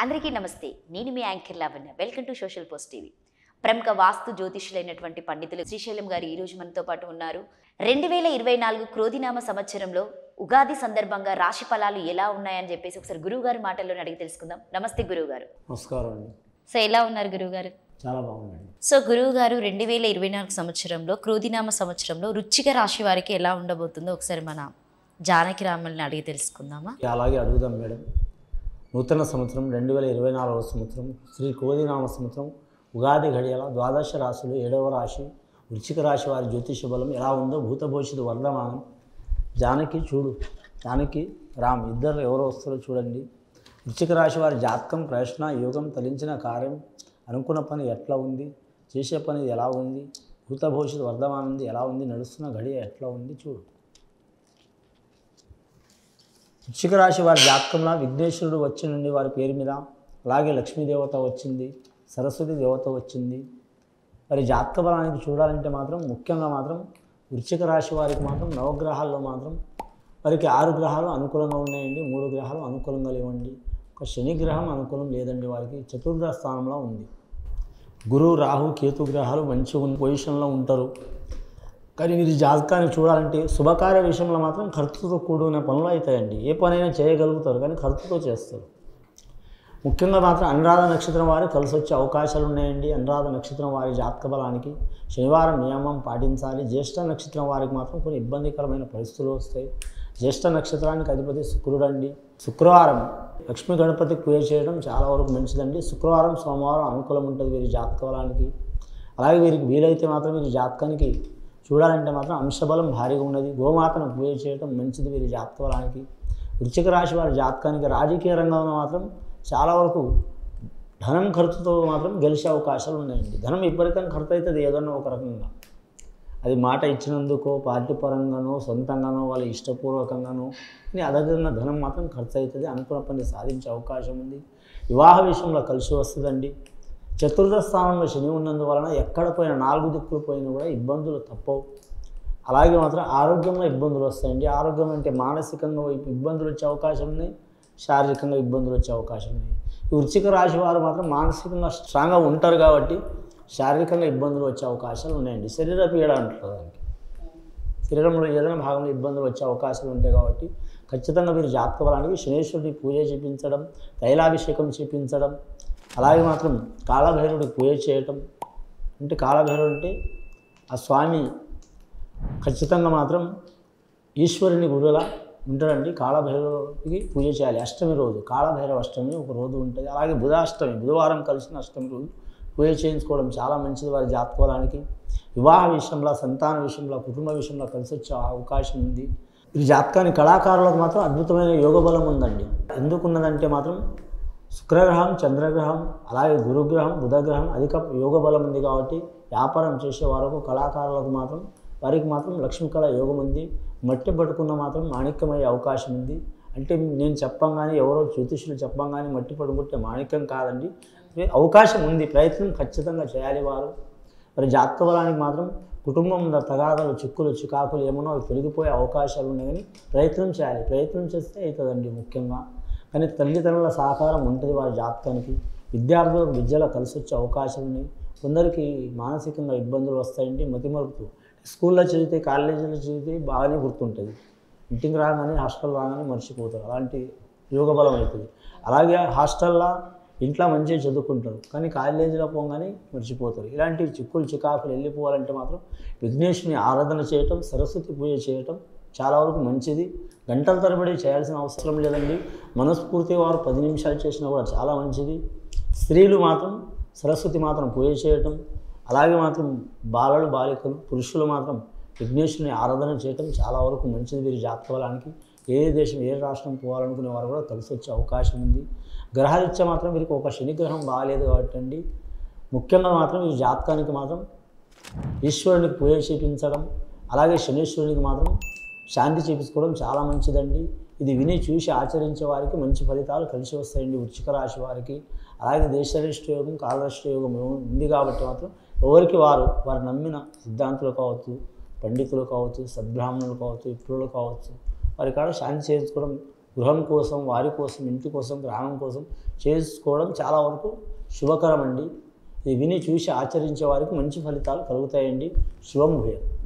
అందరికీ నమస్తే. నేను మీ anchor Lavanya. Welcome to social post TV. ప్రముఖ వాస్తు జ్యోతిష్యులైనటువంటి పండితులు శ్రీశైలం గారు ఈరోజు మనతో పాటు ఉన్నారు. 2024 క్రోధినామ సంవత్సరంలో ఉగాది సందర్భంగా రాశి ఫలాలు ఎలా ఉన్నాయని చెప్పేసి ఒకసారి గురువు గారి మాటల్లోనే అడిగి తెలుసుకుందాం. నమస్తే గురువు గారు. నమస్కారం అండి. సో ఎలా ఉన్నారు గురువు గారు? చాలా బాగుందండి. సో గురువు గారు 2024 సంవత్సరంలో క్రోధినామ సంవత్సరంలో వృశ్చిక రాశి వారికి ఎలా ఉండబోతుందో ఒకసారి మన జానకి రామల్ని అడిగి తెలుసుకుందామా? అలాగే అడుగుదాం మేడం. నూతన సంవత్సరం 2024 సంవత్సరం శ్రీ క్రోధినామ సంవత్సరం ఉగాది ఘడియల ద్వాదశ రాశులు 7వ రాశి వృశ్చిక రాశి వారి జ్యోతిష బలం ఎలా ఉందో భూతభవిష్యత్తు వర్ధమానం. జానకి చూడు, జానకి రామ్ ఇద్దరు ఎవరు వస్తారో చూడండి. వృశ్చిక రాశి వారి జాతకం, ప్రశ్న, యోగం, తలించిన కార్యం, అనుకున్న పని ఎట్లా ఉంది, చేసే పని ఎలా ఉంది, భూతభవిష్యత్తు వర్ధమానం ఎలా ఉంది, నడుస్తున్న ఘడియ ఎట్లా ఉంది చూడు. వృశ్చిక రాశి వారి జాతకంలో విఘ్నేశ్వరుడు వచ్చిందండి వారి పేరు మీద. అలాగే లక్ష్మీదేవత వచ్చింది, సరస్వతి దేవత వచ్చింది. మరి జాతక బలానికి చూడాలంటే మాత్రం ముఖ్యంగా మాత్రం వృశ్చిక రాశి వారికి మాత్రం నవగ్రహాల్లో మాత్రం వారికి 6 గ్రహాలు అనుకూలంగా ఉన్నాయండి, 3 గ్రహాలు అనుకూలంగా లేవండి. ఒక శని గ్రహం అనుకూలం లేదండి, వారికి చతుర్థ స్థానంలో ఉంది. గురువు, రాహు, కేతు గ్రహాలు మంచి పొజిషన్లో ఉంటారు. కానీ వీరి జాతకాన్ని చూడాలంటే శుభకార్య విషయంలో మాత్రం ఖర్చుతో కూడిన పనులు అవుతాయండి. ఏ పనైనా చేయగలుగుతారు కానీ ఖర్చుతో చేస్తారు. ముఖ్యంగా మాత్రం అనురాధ నక్షత్రం వారు కలిసి వచ్చే అవకాశాలు ఉన్నాయండి. అనురాధ నక్షత్రం వారి జాతక బలానికి శనివారం నియమం పాటించాలి. జ్యేష్ఠ నక్షత్రం వారికి మాత్రం కొన్ని ఇబ్బందికరమైన పరిస్థితులు వస్తాయి. జ్యేష్ఠ నక్షత్రానికి అధిపతి శుక్రుడు అండి. శుక్రవారం లక్ష్మీ గణపతికి పూజ చేయడం చాలా వరకు మంచిదండి. శుక్రవారం, సోమవారం అనుకూలం ఉంటుంది వీరి జాతక బలానికి. అలాగే వీరికి వీలైతే మాత్రం వీరి జాతకానికి చూడాలంటే మాత్రం అంశబలం భారీగా ఉన్నది. గోమాతను పూజ చేయడం మంచిది వీరి జాతక బలానికి. వృశ్చిక రాశి వారి జాతకానికి రాజకీయ రంగంలో మాత్రం చాలా వరకు ధనం ఖర్చుతో మాత్రం గెలిచే అవకాశాలు ఉన్నాయండి. ధనం ఇప్పటికైనా ఖర్చు అవుతుంది ఏదన్నా ఒక రకంగా. అది మాట ఇచ్చినందుకో, పార్టీ పరంగానో, సొంతంగానో, వాళ్ళ ఇష్టపూర్వకంగానో కానీ అదనంగా ధనం మాత్రం ఖర్చు అవుతుంది. అనుకున్న పని సాధించే అవకాశం ఉంది. వివాహ విషయంలో కలిసి వస్తుందండి. చతుర్థ స్థానంలో శని ఉన్నందువలన ఎక్కడ పోయినా 4 దిక్కులు పోయినా కూడా ఇబ్బందులు తప్పవు. అలాగే మాత్రం ఆరోగ్యంలో ఇబ్బందులు వస్తాయండి. ఆరోగ్యం అంటే మానసికంగా ఇబ్బందులు వచ్చే అవకాశం ఉన్నాయి, శారీరకంగా ఇబ్బందులు వచ్చే అవకాశం ఉన్నాయి. ఈ వృశ్చిక రాశి వారు మాత్రం మానసికంగా స్ట్రాంగ్గా ఉంటారు కాబట్టి శారీరకంగా ఇబ్బందులు వచ్చే అవకాశాలు ఉన్నాయండి. శరీర పీడ అంటారు దానికి. శరీరంలో ఏదైనా భాగంలో ఇబ్బందులు వచ్చే అవకాశాలు ఉంటాయి కాబట్టి ఖచ్చితంగా మీరు జాతక బలానికి శనేశ్వరుడికి పూజ చేయించడం, తైలాభిషేకం చేయించడం, అలాగే మాత్రం కాళభైరవుడికి పూజ చేయటం. అంటే కాళభైరవుడు అంటే ఆ స్వామి ఖచ్చితంగా మాత్రం ఈశ్వరుని గురులా ఉంటాడండి. కాళభైరవుడికి పూజ చేయాలి. అష్టమి రోజు కాళభైరవ అష్టమి ఒక రోజు ఉంటుంది. అలాగే బుధాష్టమి, బుధవారం కలిసిన అష్టమి రోజు పూజ చేయించుకోవడం చాలా మంచిది వారి జాతకానికి. వివాహ విషయంలో, సంతాన విషయంలో, కుటుంబ విషయంలో కలిసి వచ్చే అవకాశం ఉంది. ఈ జాతకానికి కళాకారులకు మాత్రం అద్భుతమైన యోగ బలం ఉందండి. ఎందుకున్నదంటే మాత్రం శుక్రగ్రహం, చంద్రగ్రహం, అలాగే గురుగ్రహం, బుధగ్రహం అధిక యోగ బలం ఉంది కాబట్టి వ్యాపారం చేసే వారికి, కళాకారులకు మాత్రం వారికి మాత్రం లక్ష్మీకళ యోగం ఉంది. మట్టి పట్టుకున్న మాత్రం మాణిక్యమయ్యే అవకాశం ఉంది. అంటే నేను చెప్పంగానే ఎవరో జ్యోతిష్యులు చెప్పంగానే మట్టి పట్టుకుంటే మాణిక్యం కాదండి, అవకాశం ఉంది. ప్రయత్నం ఖచ్చితంగా చేయాలి వారు. మరి జాతక బలానికి మాత్రం కుటుంబంలో తగాదాలు, చిక్కులు, చికాకులు ఏమన్నా తొలగిపోయే అవకాశాలు ఉన్నాయి కానీ ప్రయత్నం చేయాలి. ప్రయత్నం చేస్తే అవుతుందండి ముఖ్యంగా. కానీ తల్లిదండ్రుల సహకారం ఉంటుంది వారి జాతకానికి. విద్యార్థులకు విద్యలో కలిసి వచ్చే అవకాశాలు ఉన్నాయి. కొందరికి మానసికంగా ఇబ్బందులు వస్తాయండి. మతిమరుపు స్కూల్లో చదివితే, కాలేజీలో చదివితే బాగానే గుర్తుంటుంది. ఇంటికి రాగానే, హాస్టల్ రాగానే మర్చిపోతారు. అలాంటి యోగ బలం అవుతుంది. అలాగే హాస్టల్లో ఇంట్లో మంచిగా చదువుకుంటారు కానీ కాలేజీలో పోగానే మర్చిపోతారు. ఇలాంటి చిక్కులు, చికాకులు వెళ్ళిపోవాలంటే మాత్రం విఘ్నేశ్వరుని ఆరాధన చేయటం, సరస్వతి పూజ చేయటం చాలా వరకు మంచిది. గంటల తరబడి చేయాల్సిన అవసరం లేదండి. మనస్ఫూర్తి వారు 10 నిమిషాలు చేసినా కూడా చాలా మంచిది. స్త్రీలు మాత్రం సరస్వతి మాత్రం పూజ చేయటం, అలాగే మాత్రం బాలలు, బాలికలు, పురుషులు మాత్రం విఘ్నేశ్వరుని ఆరాధన చేయటం చాలా వరకు మంచిది వీరి జాతక బలానికి. ఏ దేశం, ఏ రాష్ట్రం పోవాలనుకునే వారు కూడా కలిసి వచ్చే అవకాశం ఉంది. గ్రహరీత్యా మాత్రం వీరికి ఒక శని గ్రహం బాగాలేదు కాబట్టి అండి ముఖ్యంగా మాత్రం ఈ జాతకానికి మాత్రం ఈశ్వరునికి పూజ చేయించడం, అలాగే శనీశ్వరునికి మాత్రం శాంతి చేయించుకోవడం చాలా మంచిదండి. ఇది విని చూసి ఆచరించే వారికి మంచి ఫలితాలు కలిసి వస్తాయండి వృశ్చిక రాశి వారికి. అలాగే దేశరిష్ట యోగం, కాలరిష్ట యోగం ఉంది కాబట్టి మాత్రం ఎవరికి వారు నమ్మిన సిద్ధాంతులు కావచ్చు, పండితులు కావచ్చు, సద్బ్రాహ్మణులు కావచ్చు, విప్రులు కావచ్చు, వారి కాడ శాంతి చేయించుకోవడం గృహం కోసం, వారి కోసం, ఇంటి కోసం, గ్రామం కోసం చేసుకోవడం చాలా వరకు శుభకరం అండి. ఇది విని చూసి ఆచరించే వారికి మంచి ఫలితాలు కలుగుతాయండి. శుభం భూయాత్.